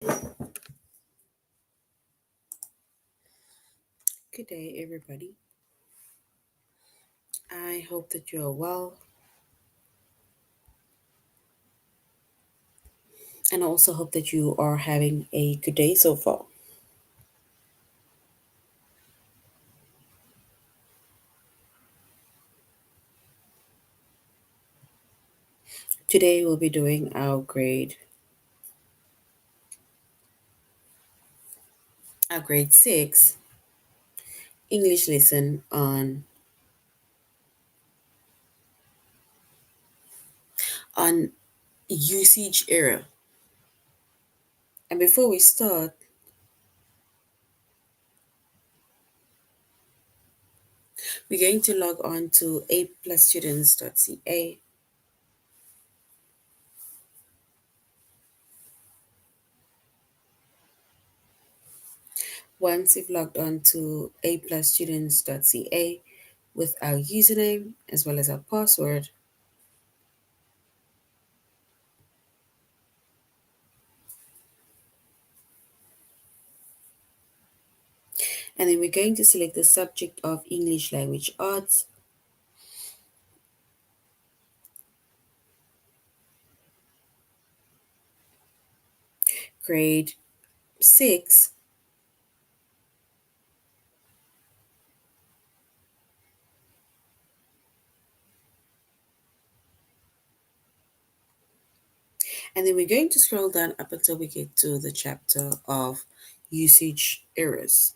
Good day, everybody. I hope that you are well, and I also hope that you are having a good day so far. Today, we'll be doing our grade 6 English lesson on usage error. And before we start, we're going to log on to aplusstudents.ca. Once you've logged on to aplusstudents.ca with our username as well as our password, and then we're going to select the subject of English Language Arts, grade 6. And then we're going to scroll down up until we get to the chapter of usage errors.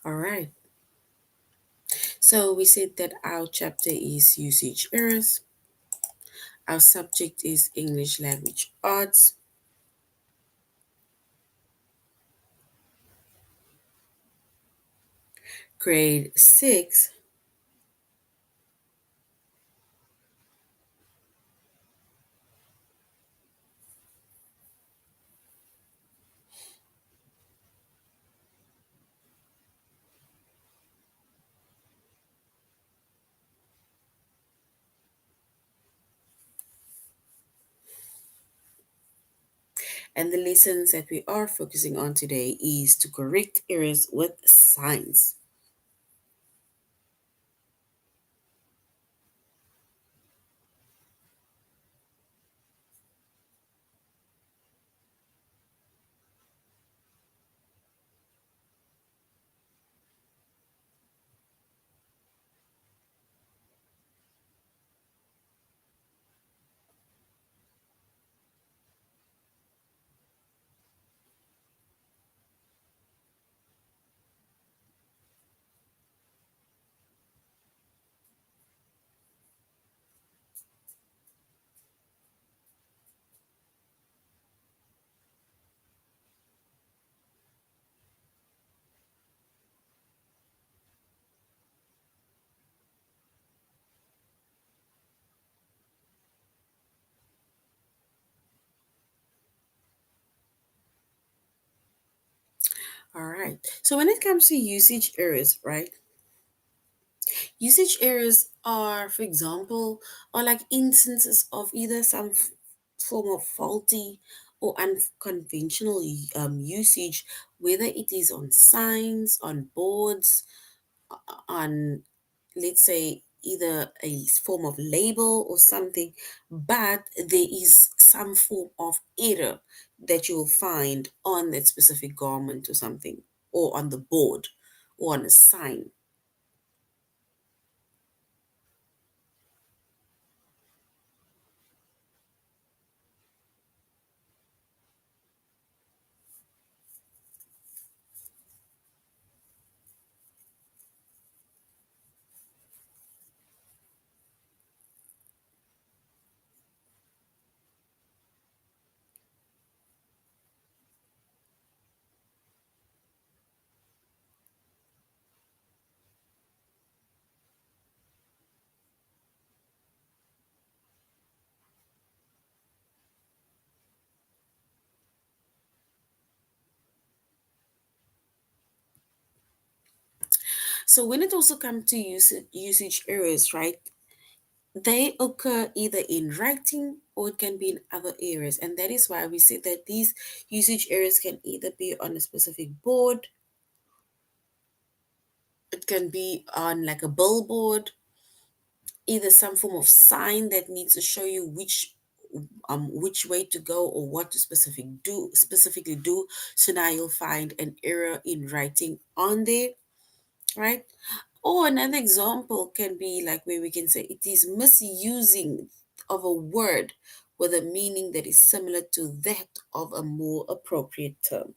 All right. So we said that our chapter is usage errors. Our subject is English Language Arts. Grade 6. And the lessons that we are focusing on today is to correct errors with signs. All right. So when it comes to usage errors, right? Usage errors are, for example, are like instances of either some form of faulty or unconventional usage, whether it is on signs, on boards, on, let's say, either a form of label or something, but there is some form of error that you will find on that specific garment or something, or on the board, or on a sign. So when it also comes to usage errors, right? They occur either in writing or it can be in other areas. And that is why we say that these usage errors can either be on a specific board, it can be on like a billboard, either some form of sign that needs to show you which way to go or what to specifically do. So now you'll find an error in writing on there, right? Or another example can be like where we can say it is misusing of a word with a meaning that is similar to that of a more appropriate term.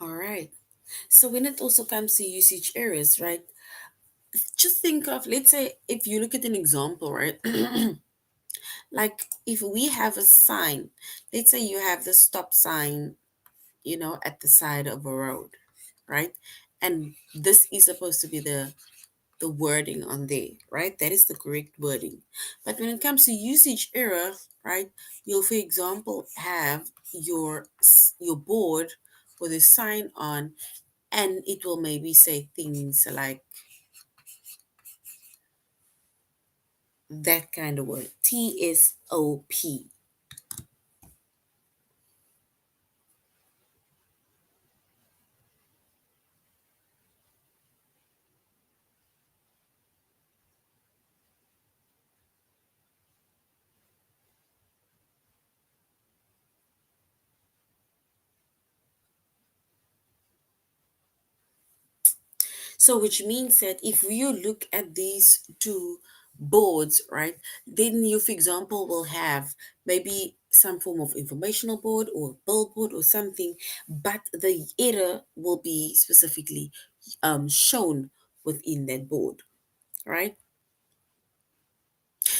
All right. So when it also comes to usage errors, right? Just think of, let's say, if you look at an example, right? Like if we have a sign, let's say you have the stop sign, at the side of a road, right? And this is supposed to be the wording on there, right? That is the correct wording. But when it comes to usage error, right, you'll, for example, have your board with a sign on, and it will maybe say things like that kind of word, TSOP. So, which means that if you look at these two boards, right, then you, for example, will have maybe some form of informational board or billboard or something, but the error will be specifically shown within that board, right?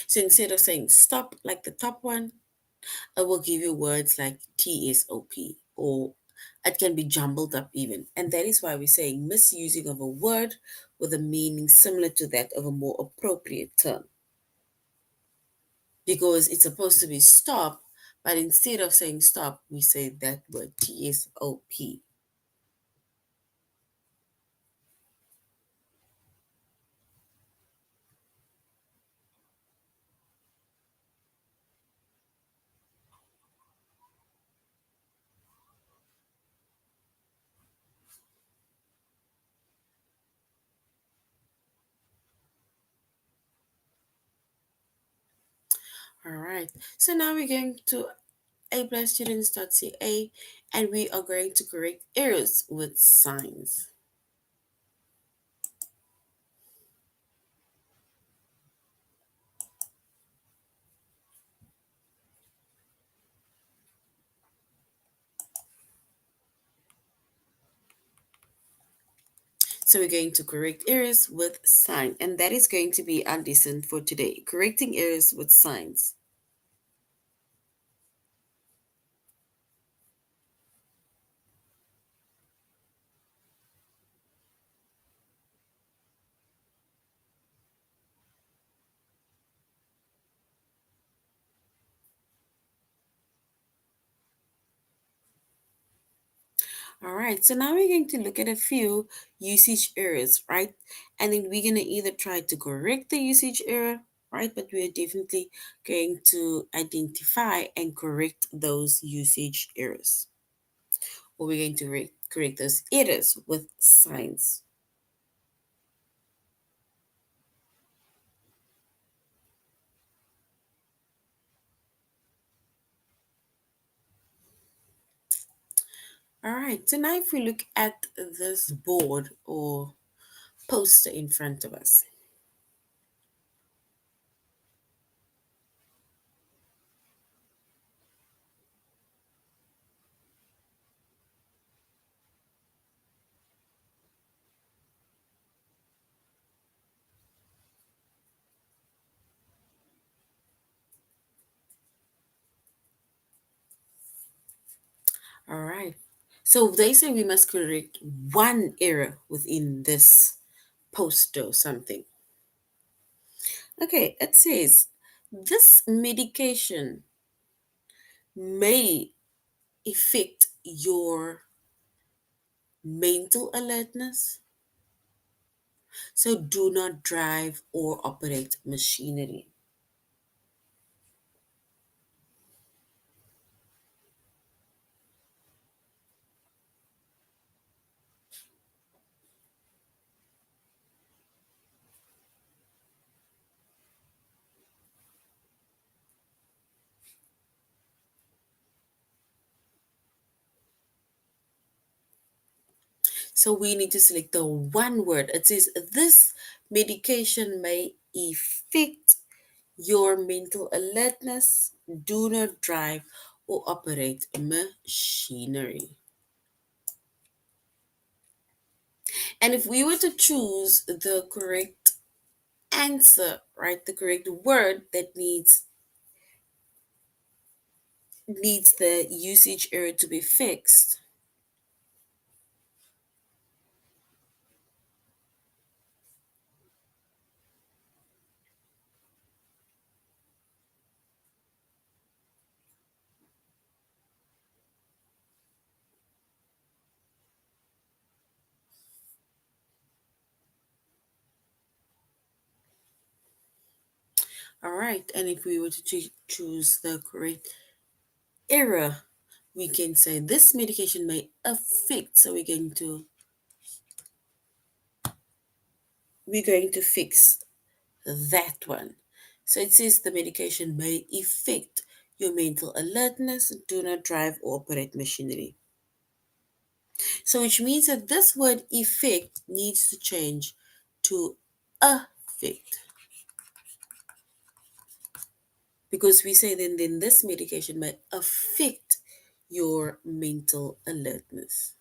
So instead of saying stop like the top one, I will give you words like TSOP, or it can be jumbled up even. And that is why we're saying misusing of a word with a meaning similar to that of a more appropriate term. Because it's supposed to be stop, but instead of saying stop, we say that word TSOP. All right. So now we're going to a+students.ca, and we are going to correct errors with signs. So we're going to correct errors with sign, and that is going to be our lesson for today. Correcting errors with signs. All right, so now we're going to look at a few usage errors, right? And then we're going to either try to correct the usage error, right? But we are definitely going to identify and correct those usage errors. Or we're going to correct those errors with signs. All right, so now if we look at this board or poster in front of us, All right. So they say we must correct one error within this post or something. Okay, it says this medication may affect your mental alertness, so do not drive or operate machinery. So we need to select the one word. It says this medication may affect your mental alertness. Do not drive or operate machinery. And if we were to choose the correct answer, right, the correct word that needs the usage error to be fixed. All right, and if we were to choose the correct error, we can say this medication may affect. So we're going to fix that one. So it says the medication may affect your mental alertness. Do not drive or operate machinery. So which means that this word effect needs to change to affect, because we say then this medication may affect your mental alertness.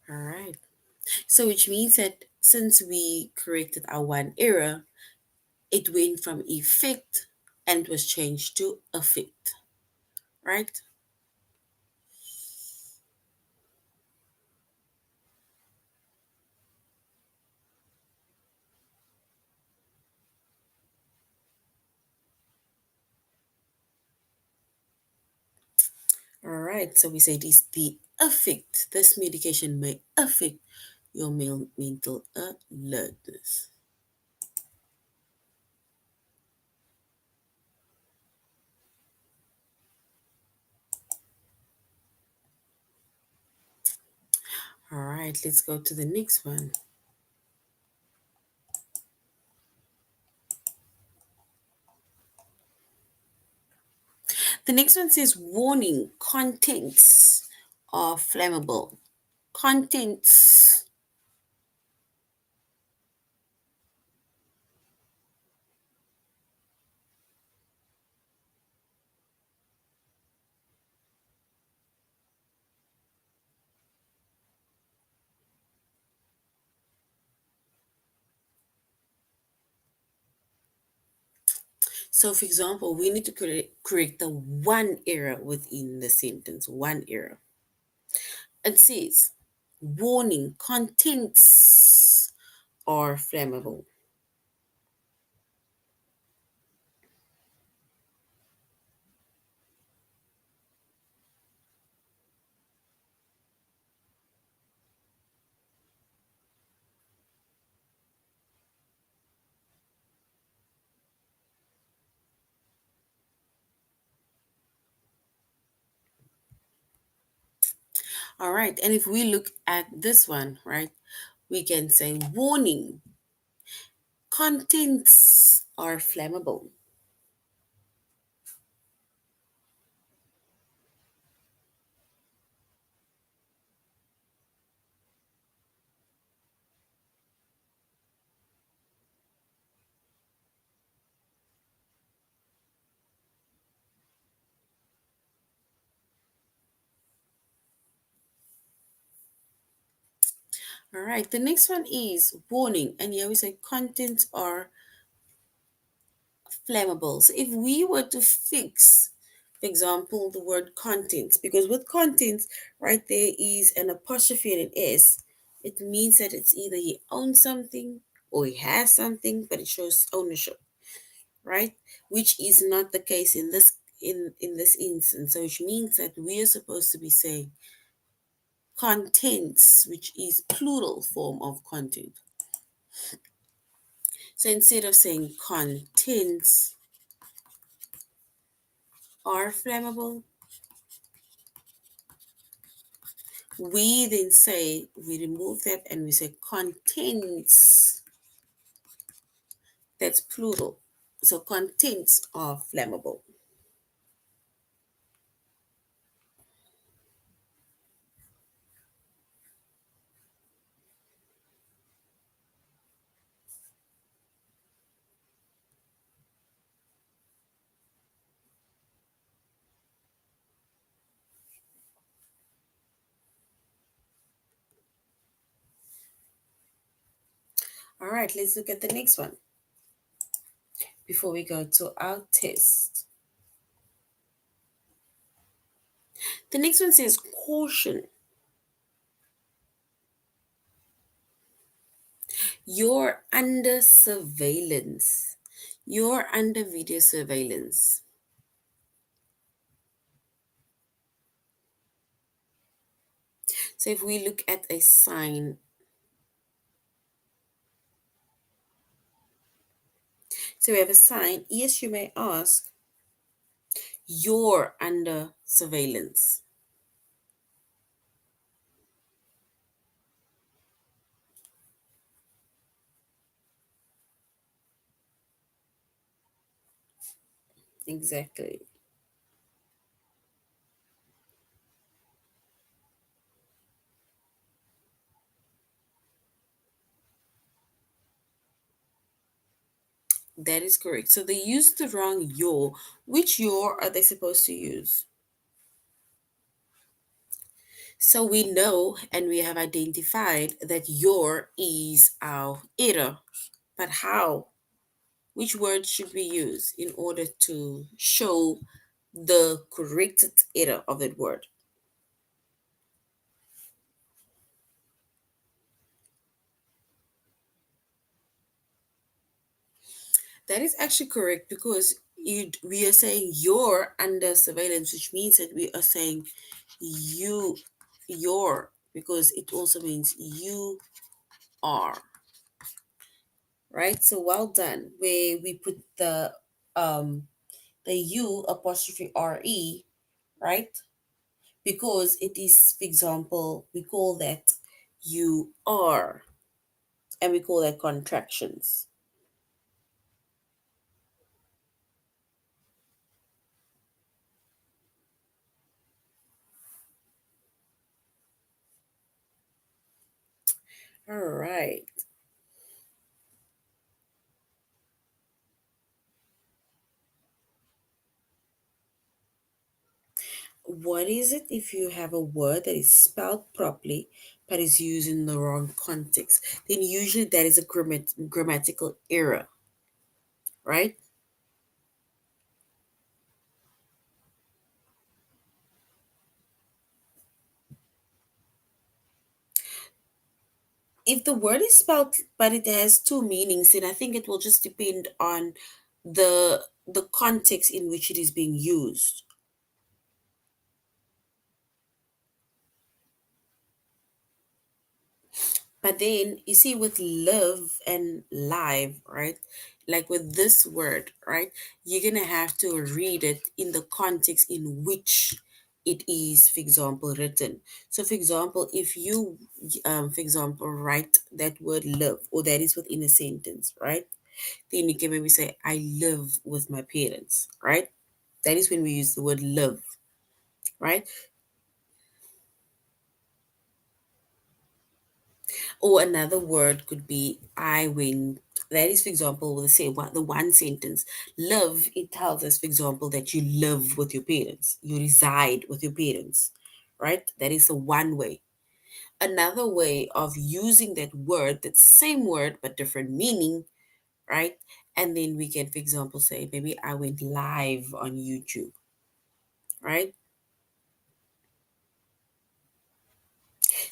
All right. So which means that since we corrected our one error, it went from effect and it was changed to affect, right? All right. So we say this the affect. This medication may affect your mental alertness. All right. Let's go to the next one. The next one says warning contents are flammable. Contents. So, for example, we need to correct the one error within the sentence. One error. It says warning contents are flammable. All right. And if we look at this one, right, we can say warning contents are flammable. All right, the next one is warning, and here we say contents are flammable. So if we were to fix, for example, the word contents, because with contents, right, there is an apostrophe and an S, it means that it's either he owns something or he has something, but it shows ownership, right? Which is not the case in this instance. So which means that we are supposed to be saying contents, which is plural form of content. So instead of saying contents are flammable, we then say, we remove that and we say contents. That's plural. So contents are flammable. All right, let's look at the next one before we go to our test. The next one says caution. You're under surveillance. You're under video surveillance. So if we look at a sign, so we have a sign, yes, you may ask, you're under surveillance. Exactly. That is correct. So they used the wrong your. Which your are they supposed to use? So we know and we have identified that your is our error. But how? Which word should we use in order to show the corrected error of that word? That is actually correct because we are saying you're under surveillance, which means that we are saying you, your, because it also means you are, right? So well done. Where we put the U apostrophe RE, right? Because it is, for example, we call that you are, and we call that contractions. All right. What is it if you have a word that is spelled properly but is used in the wrong context? Then usually that is a grammatical error, right? If the word is spelled but it has two meanings, then I think it will just depend on the context in which it is being used. But then you see with live and live, right? Like with this word, right? You're gonna have to read it in the context in which it is, for example, written. So, for example, if you, for example, write that word live or that is within a sentence, right? Then you can maybe say, I live with my parents, right? That is when we use the word live, right? Or another word could be I went. That is, for example, we'll say the one sentence. Live, it tells us, for example, that you live with your parents, you reside with your parents, right? That is a one way. Another way of using that word, that same word but different meaning, right? And then we can, for example, say maybe I went live on YouTube, right?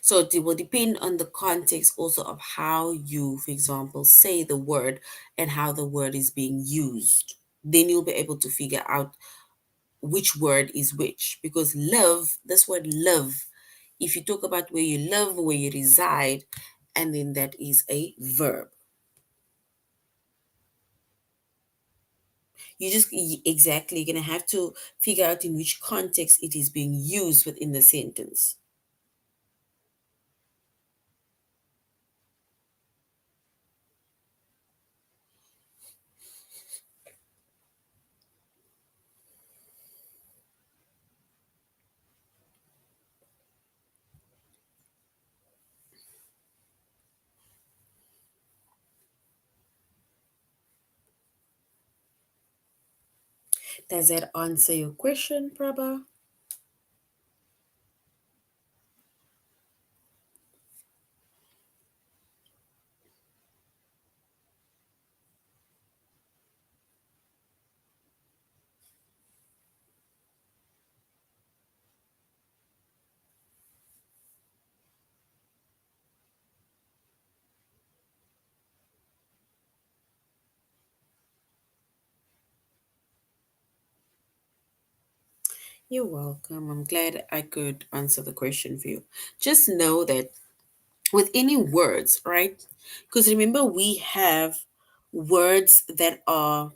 So it will depend on the context also of how you, for example, say the word and how the word is being used. Then you'll be able to figure out which word is which. Because live, this word live, if you talk about where you live, where you reside, and then that is a verb. Exactly gonna have to figure out in which context it is being used within the sentence. Does that answer your question, Prabha? You're welcome. I'm glad I could answer the question for you. Just know that with any words, right? Because remember, we have words that are,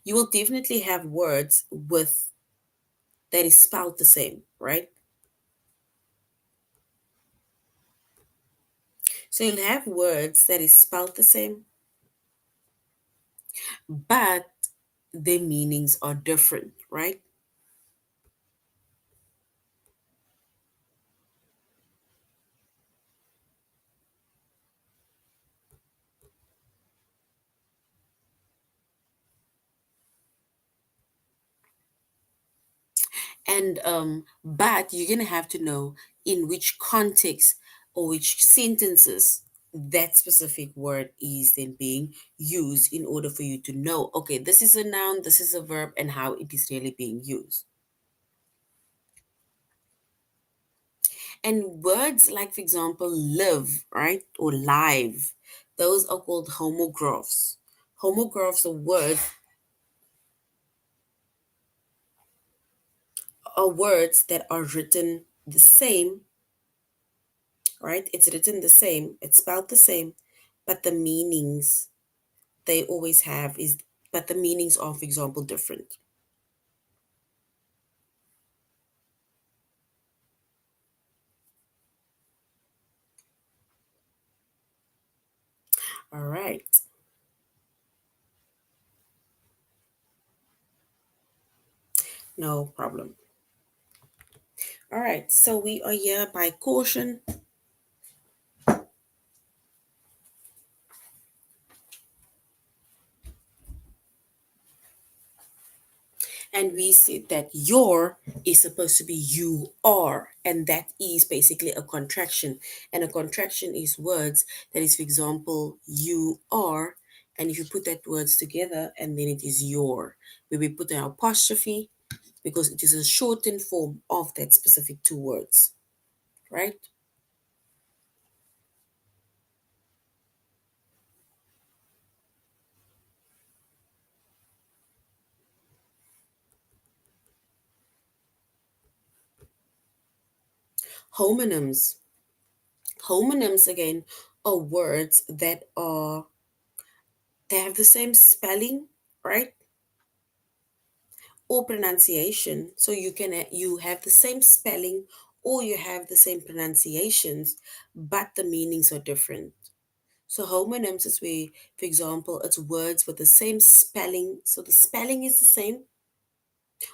you will definitely have words with that is spelled the same, right? So you'll have words that is spelled the same, but their meanings are different, right? And but you're gonna have to know in which context or which sentences that specific word is then being used in order for you to know, okay, this is a noun, this is a verb, and how it is really being used. And words like, for example, live, right, or live, those are called homographs. Homographs are words that are written the same, right? It's written the same, it's spelled the same, but the meanings they always have is, but the meanings are, for example, different. All right, no problem. All right, so we are here by caution, and we said that your is supposed to be you are, and that is basically a contraction. And a contraction is words that is, for example, you are, and if you put that words together, and then it is your, where we put an apostrophe because it is a shortened form of that specific two words, right? Homonyms. Homonyms again are words that are, they have the same spelling, right? Or pronunciation. So you have the same spelling or you have the same pronunciations, but the meanings are different. So homonyms is where, for example, it's words with the same spelling. So the spelling is the same,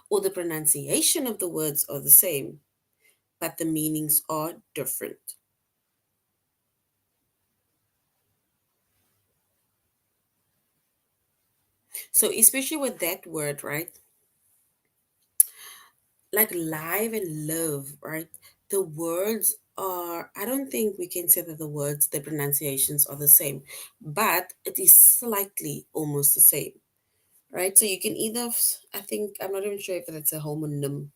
or the pronunciation of the words are the same, but the meanings are different. So especially with that word, right? Like live and love, right? The words are, I don't think we can say that the words, the pronunciations are the same, but it is slightly almost the same, right? So you can either, I think, I'm not even sure if it's a homonym,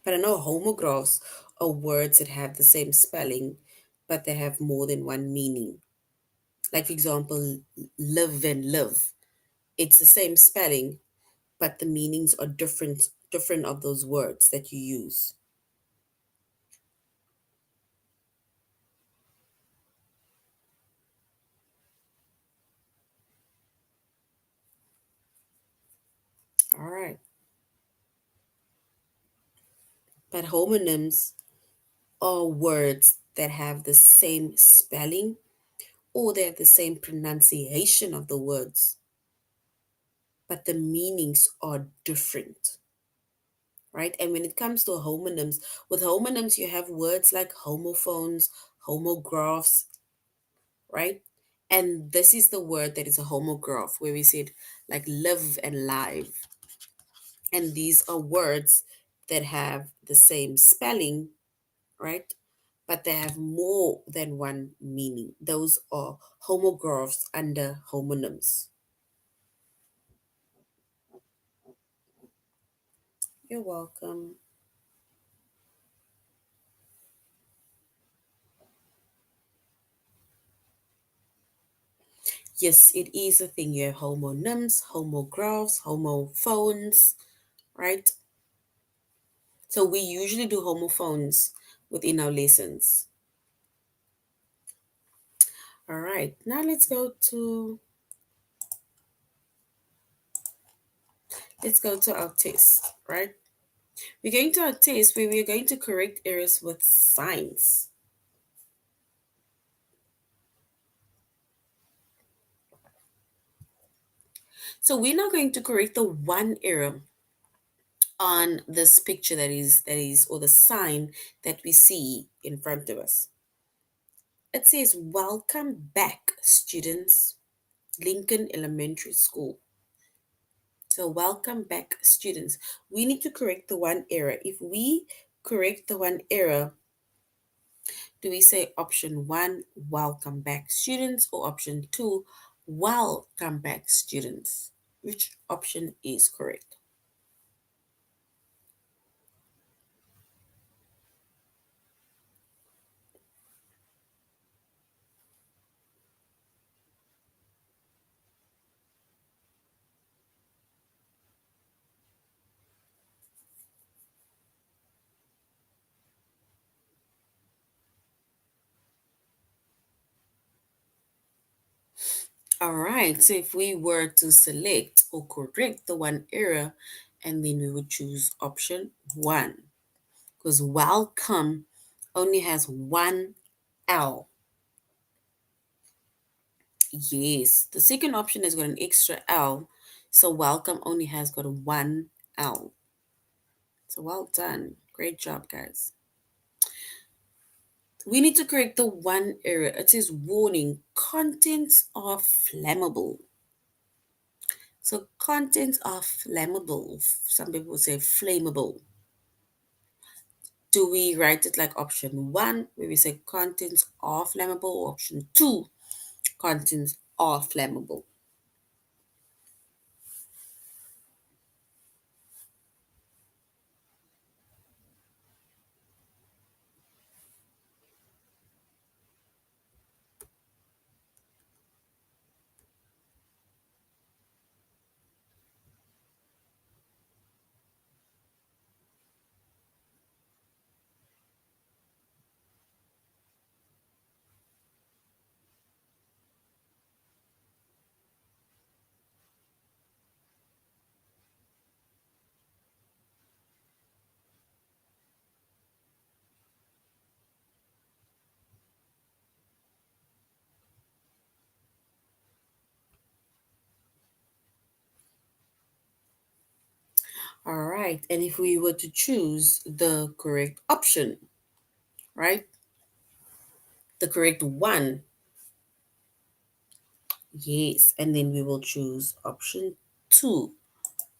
but I know homographs are words that have the same spelling, but they have more than one meaning. Like, for example, live and live. It's the same spelling, but the meanings are different of those words that you use. All right. But homonyms are words that have the same spelling or they have the same pronunciation of the words, but the meanings are different, right? And when it comes to homonyms, with homonyms, you have words like homophones, homographs, right? And this is the word that is a homograph, where we said like live and live. And these are words that have the same spelling, right? But they have more than one meaning. Those are homographs under homonyms. You're welcome. Yes, it is a thing. You have homonyms, homographs, homophones, right? So we usually do homophones within our lessons. All right, now let's go to our test, right? We're going to our test where we're going to correct errors with signs. So we're now going to correct the one error on this picture that is or the sign that we see in front of us. It says welcome back students, Lincoln Elementary School. So welcome back students. We need to correct the one error. If we correct the one error, do we say option 1, welcome back students, or option 2, welcome back students? Which option is correct? All right, so if we were to select or correct the one error, and then we would choose option 1, because welcome only has one L. Yes, the second option has got an extra L, so welcome only has got a one L. So well done. Great job, guys. We need to correct the one error. It says warning, contents are flammable. So contents are flammable. Some people would say flammable. Do we write it like option 1, where we say contents are flammable, or option 2, contents are flammable? All right. And if we were to choose the correct option, right? The correct one, yes. And then we will choose option 2,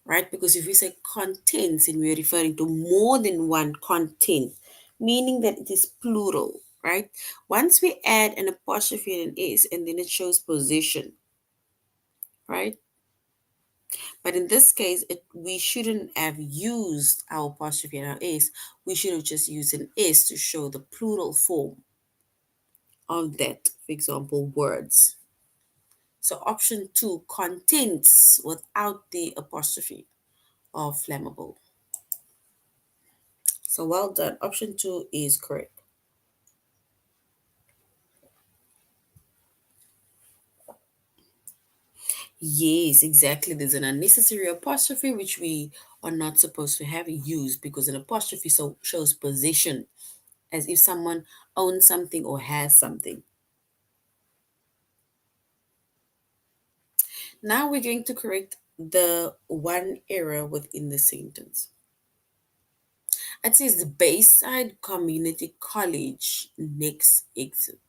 right? Because if we say contents and we're referring to more than one content, meaning that it is plural, right? Once we add an apostrophe and an s, and then it shows position, right? But in this case, we shouldn't have used our apostrophe and our s. We should have just used an s to show the plural form of that, for example, words. So option two, contents without the apostrophe of flammable. So well done. Option two is correct. Yes, exactly. There's an unnecessary apostrophe which we are not supposed to have used because an apostrophe shows possession, as if someone owns something or has something. Now we're going to correct the one error within the sentence. It says the Bayside Community College next exit.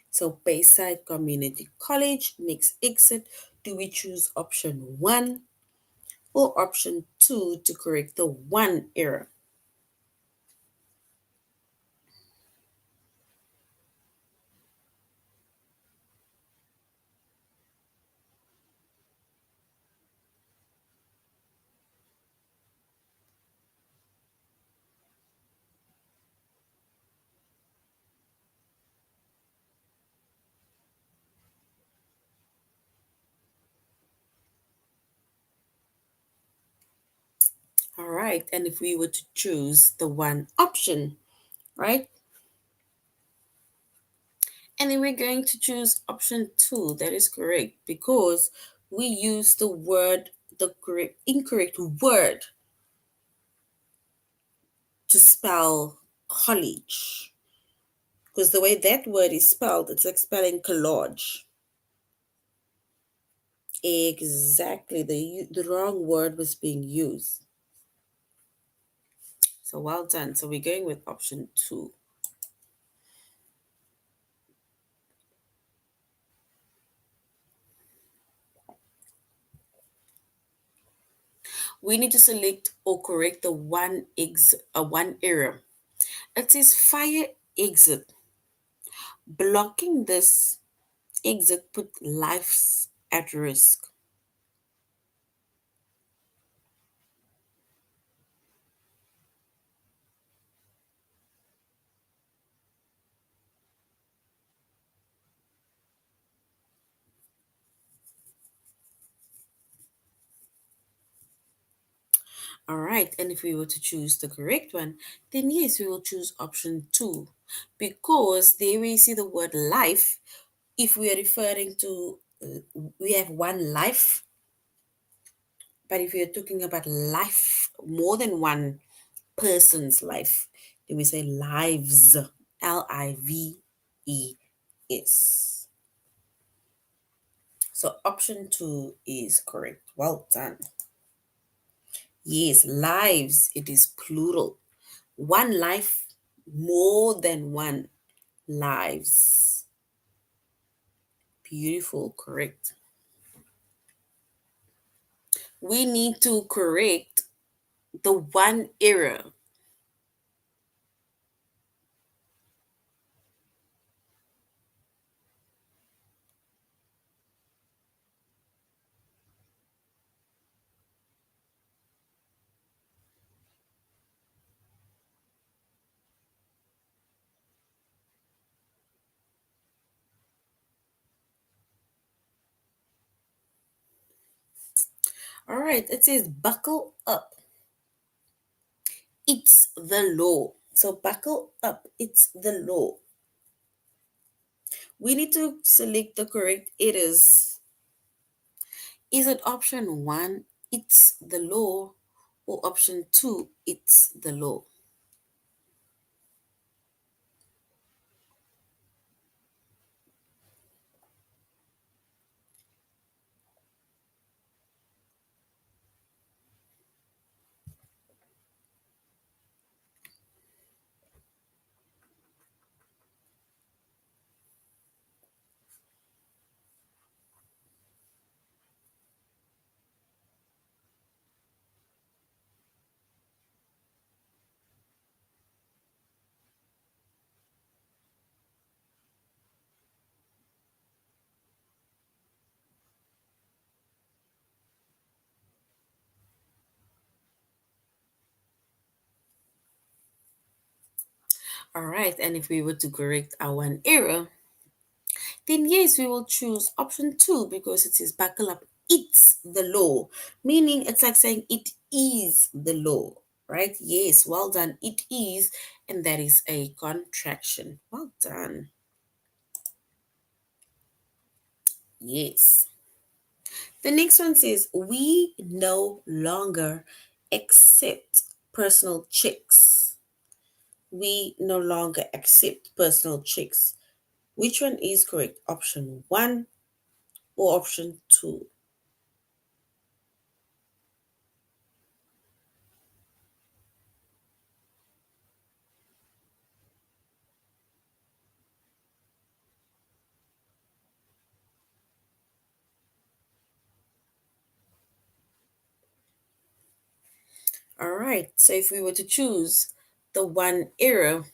So Bayside Community College next exit. Do we choose option one or option two to correct the one error? All right, and if we were to choose the one option, right? And then we're going to choose option two, that is correct, because we use the correct, incorrect word to spell college. Because the way that word is spelled, it's like spelling collage. Exactly, the wrong word was being used. So well done. So we're going with option two. We need to select or correct the one error. It says fire exit. Blocking this exit put lives at risk. All right, and if we were to choose the correct one, then yes, we will choose option two, because there we see the word life. If we are referring to, we have one life, but if we are talking about life, more than one person's life, then we say lives, Lives. So option two is correct. Well done. Yes, lives, it is plural. One life, more than one lives. Beautiful, correct. We need to correct the one error. All right, it says buckle up. It's the law. So buckle up. It's the law. We need to select the correct it is. Is it option one, it's the law, or option two, it's the law? All right, and if we were to correct our one error, then yes, we will choose option two because it says buckle up. It's the law, meaning it's like saying it is the law, right? Yes, well done. It is, and that is a contraction. Well done. Yes. The next one says we no longer accept personal checks. We no longer accept personal checks. Which one is correct? Option one or option two? All right. So if we were to choose the one error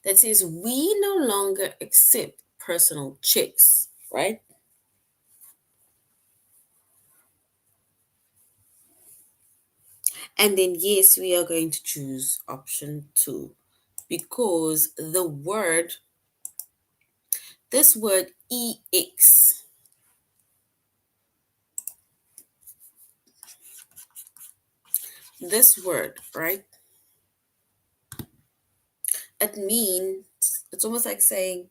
that says we no longer accept personal checks, right? And then yes, we are going to choose option two because this word ex, this word, right? It means it's almost like saying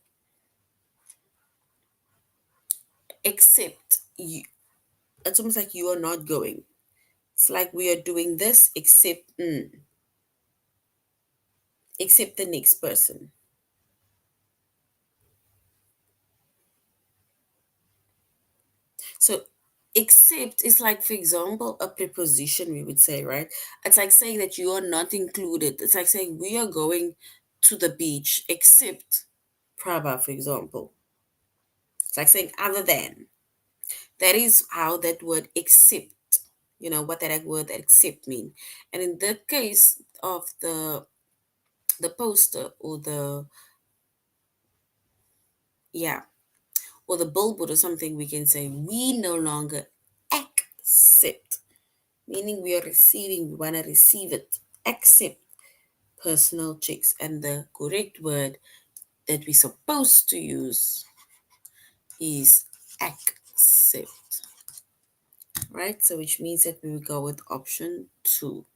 except you. It's almost like you are not going. It's like we are doing this except the next person. So except is like, for example, a preposition we would say, right? It's like saying that you are not included. It's like saying we are going to the beach except Prabha, for example. It's like saying other than. That is how that word except, what that word accept mean. And in the case of the poster or yeah, or the billboard or something, we can say we no longer accept, meaning we are receiving, we want to receive it, accept personal checks. And the correct word that we're supposed to use is accept, right? So which means that we will go with option two.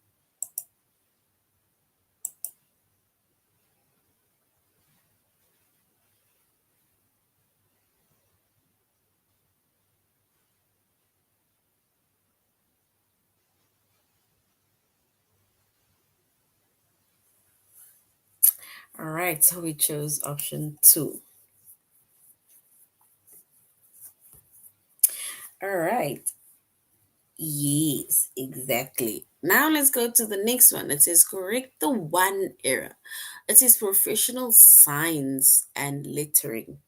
All right, so we chose option two. All right. Yes, exactly. Now let's go to the next one. It says correct the one error. It says professional signs and lettering.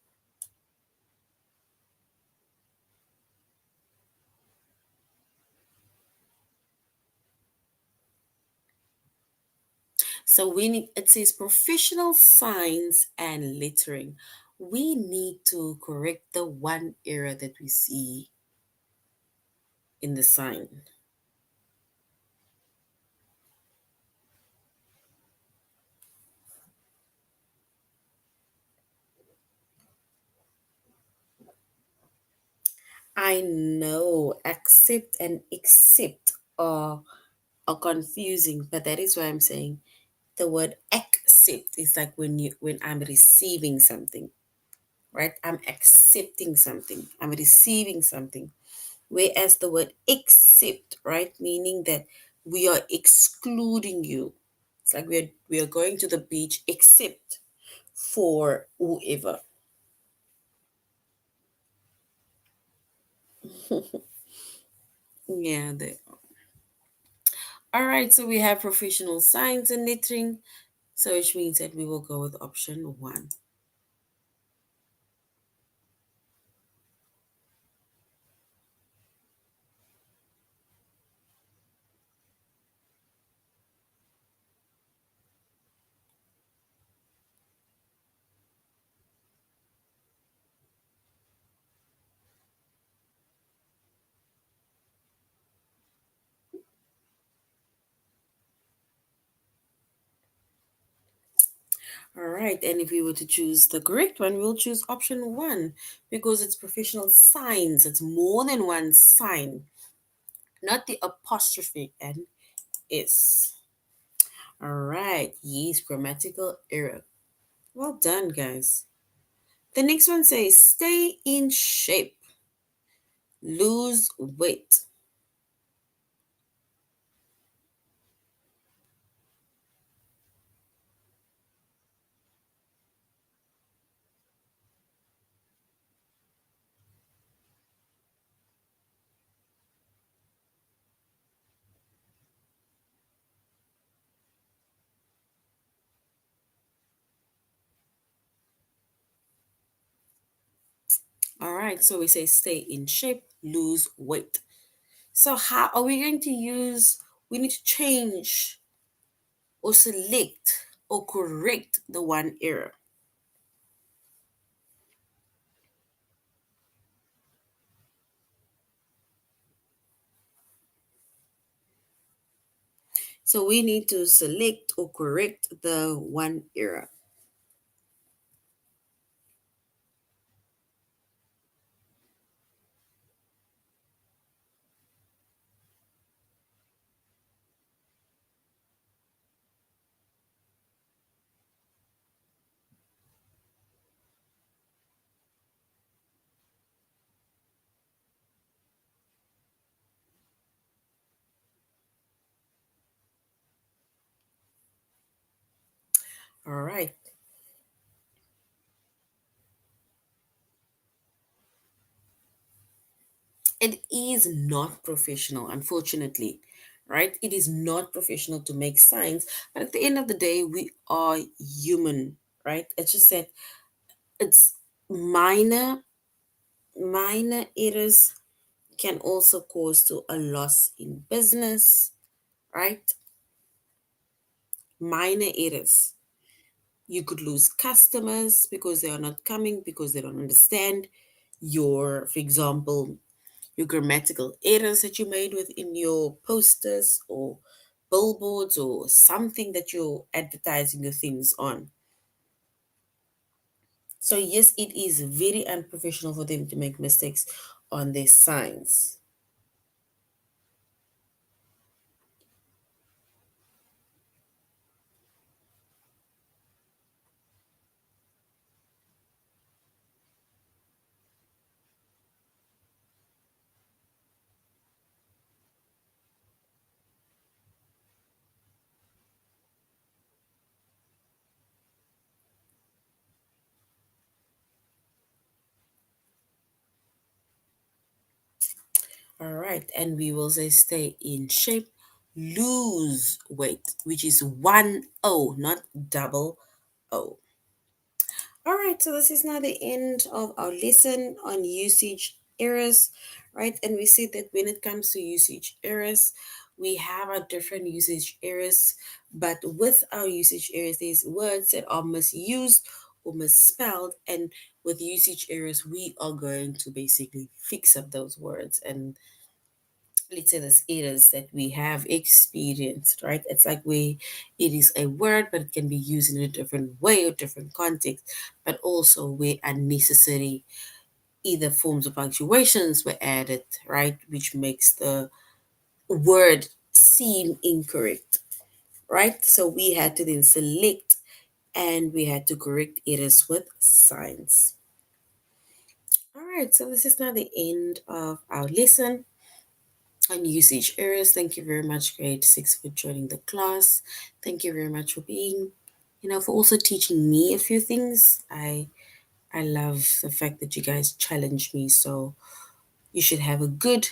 So we need, it says professional signs and lettering. We need to correct the one error that we see in the sign. I know accept and accept are confusing, but that is why I'm saying the word accept is like when I'm receiving something, right? I'm accepting something. I'm receiving something. Whereas the word accept, right, meaning that we are excluding you. It's like we are going to the beach except for whoever. Yeah. All right. So we have professional signs and lettering. So which means that we will go with option one. All right, and if we were to choose the correct one, we'll choose option one because it's professional signs. It's more than one sign, not the apostrophe and is. All right, yes, grammatical error. Well done, guys. The next one says stay in shape, lose weight. All right, so we say stay in shape, lose weight. So, how are we going to use? We need to change or select or correct the one error. So, we need to select or correct the one error. All right. It is not professional, unfortunately, right? It is not professional to make signs, but at the end of the day, we are human, right? It's just that it's minor, minor errors can also cause to a loss in business, right? Minor errors. You could lose customers because they are not coming because they don't understand your, for example, your grammatical errors that you made within your posters or billboards or something that you're advertising your things on. So, yes, it is very unprofessional for them to make mistakes on their signs. All right, and we will say stay in shape, lose weight, which is one O, not double O. All right, so this is now the end of our lesson on usage errors, right? And we see that when it comes to usage errors, we have our different usage errors, but with our usage errors, there's words that are misused or misspelled, and with usage errors, we are going to basically fix up those words and let's say this errors that we have experienced, right? It's like we it is a word, but it can be used in a different way or different context, but also where unnecessary either forms of punctuations were added, right? Which makes the word seem incorrect, right? So we had to then select and we had to correct errors with signs. All right, so this is now the end of our lesson on usage errors. Thank you very much, grade six, for joining the class. Thank you very much for being, for also teaching me a few things. I love the fact that you guys challenge me. So you should have a good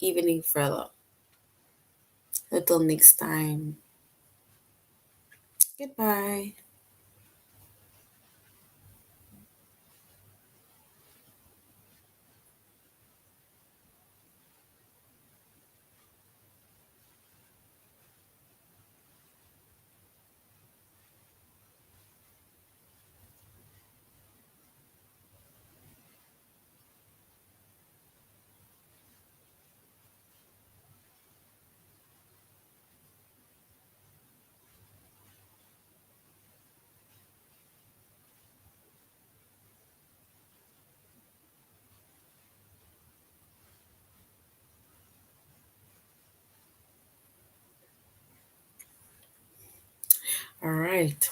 evening further. Until next time. Goodbye. All right.